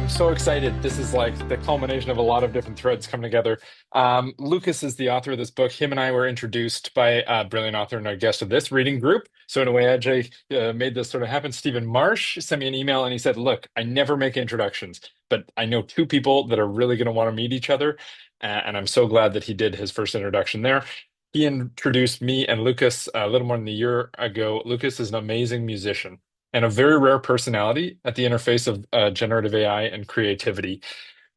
I'm so excited. This is like the culmination of a lot of different threads coming together. Lucas is the author of this book. Him and I were introduced by a brilliant author and our guest of this reading group. So in a way, Ajay made this sort of happen. Stephen Marsh sent me an email and he said, "Look, I never make introductions, but I know two people that are really going to want to meet each other." And I'm so glad that he did his first introduction there. He introduced me and Lucas a little more than a year ago. Lucas is an amazing musician and a very rare personality at the interface of generative AI and creativity.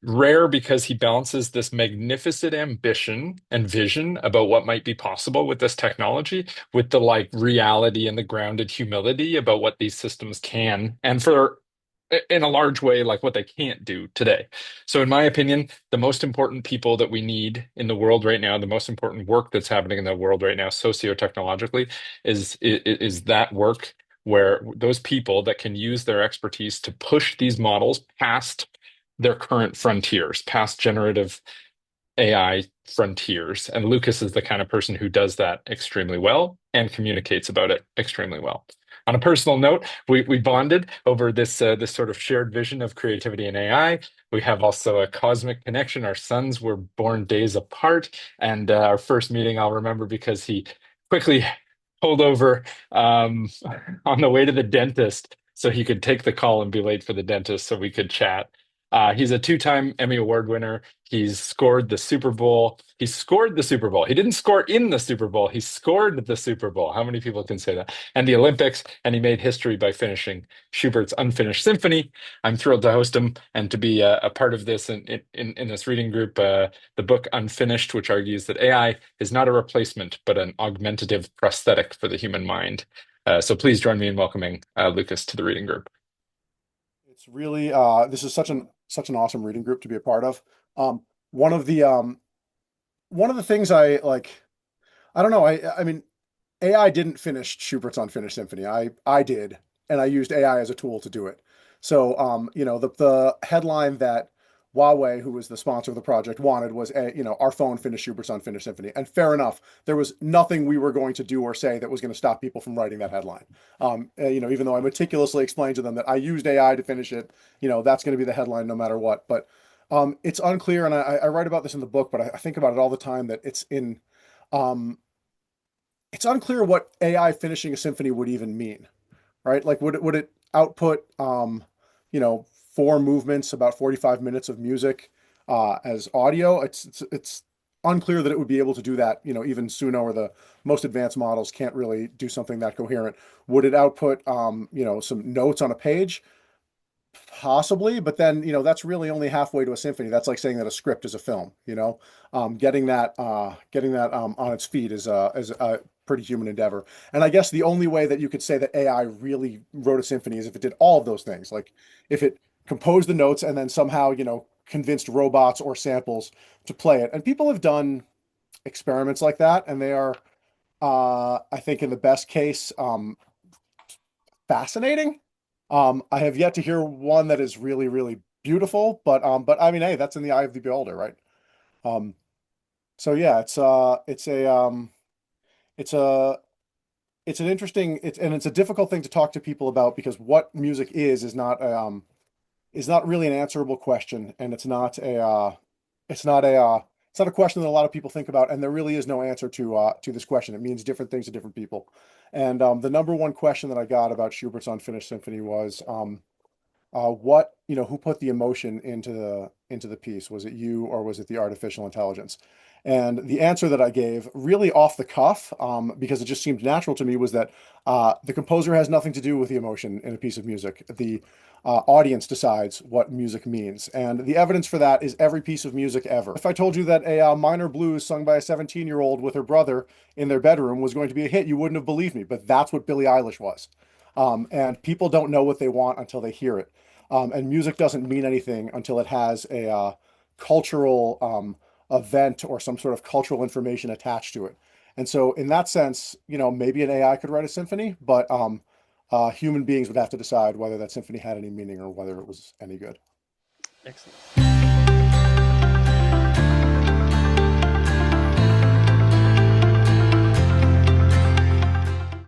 Rare because he balances this magnificent ambition and vision about what might be possible with this technology with the like reality and the grounded humility about what these systems can and for in a large way like what they can't do today. So in my opinion, the most important people that we need in the world right now, the most important work that's happening in the world right now socio-technologically is that work where those people that can use their expertise to push these models past their current frontiers, past generative AI frontiers. And Lucas is the kind of person who does that extremely well and communicates about it extremely well. On a personal note, we bonded over this sort of shared vision of creativity and AI. We have also a cosmic connection. Our sons were born days apart, and our first meeting I'll remember because he quickly pulled over on the way to the dentist so he could take the call and be late for the dentist so we could chat. He's a two-time Emmy Award winner. He's scored the Super Bowl. He scored the Super Bowl. He didn't score in the Super Bowl. He scored the Super Bowl. How many people can say that? And the Olympics. And he made history by finishing Schubert's Unfinished Symphony. I'm thrilled to host him and to be a part of this in this reading group. The book Unfinished, which argues that AI is not a replacement, but an augmentative prosthetic for the human mind. So please join me in welcoming Lucas to the reading group. It's really this is such an awesome reading group to be a part of. Um, one of the things I like, I don't know, I mean AI didn't finish Schubert's Unfinished Symphony. I did, and I used AI as a tool to do it. So the headline that Huawei, who was the sponsor of the project, wanted was our phone finished Schubert's Unfinished Symphony. And fair enough, there was nothing we were going to do or say that was going to stop people from writing that headline. Even though I meticulously explained to them that I used AI to finish it, that's going to be the headline no matter what. But it's unclear, and I write about this in the book, but I think about it all the time that um, it's unclear what AI finishing a symphony would even mean, right? Like, would it output, four movements, about 45 minutes of music, as audio? It's unclear that it would be able to do that. Even Suno or the most advanced models can't really do something that coherent. Would it output, some notes on a page? Possibly, but then that's really only halfway to a symphony. That's like saying that a script is a film. Getting that on its feet is a pretty human endeavor. And I guess the only way that you could say that AI really wrote a symphony is if it did all of those things, like if it composed the notes and then somehow convinced robots or samples to play it. And people have done experiments like that, and they are, I think, in the best case, fascinating. I have yet to hear one that is really, really beautiful, but I mean, hey, that's in the eye of the beholder, right? Um, so yeah, it's a it's an interesting it's a difficult thing to talk to people about because what music is not really an answerable question, and it's not a question that a lot of people think about, and there really is no answer to this question. It means different things to different people. And the number one question that I got about Schubert's Unfinished Symphony was, who put the emotion into the piece? Was it you or was it the artificial intelligence? And the answer that I gave, really off the cuff, because it just seemed natural to me, was that the composer has nothing to do with the emotion in a piece of music. The audience decides what music means, and the evidence for that is every piece of music ever. If I told you that a minor blues sung by a 17-year-old with her brother in their bedroom was going to be a hit, you wouldn't have believed me. But that's what Billie Eilish was. And people don't know what they want until they hear it. And music doesn't mean anything until it has a cultural event or some sort of cultural information attached to it. And so, in that sense, maybe an AI could write a symphony, but human beings would have to decide whether that symphony had any meaning or whether it was any good. Excellent.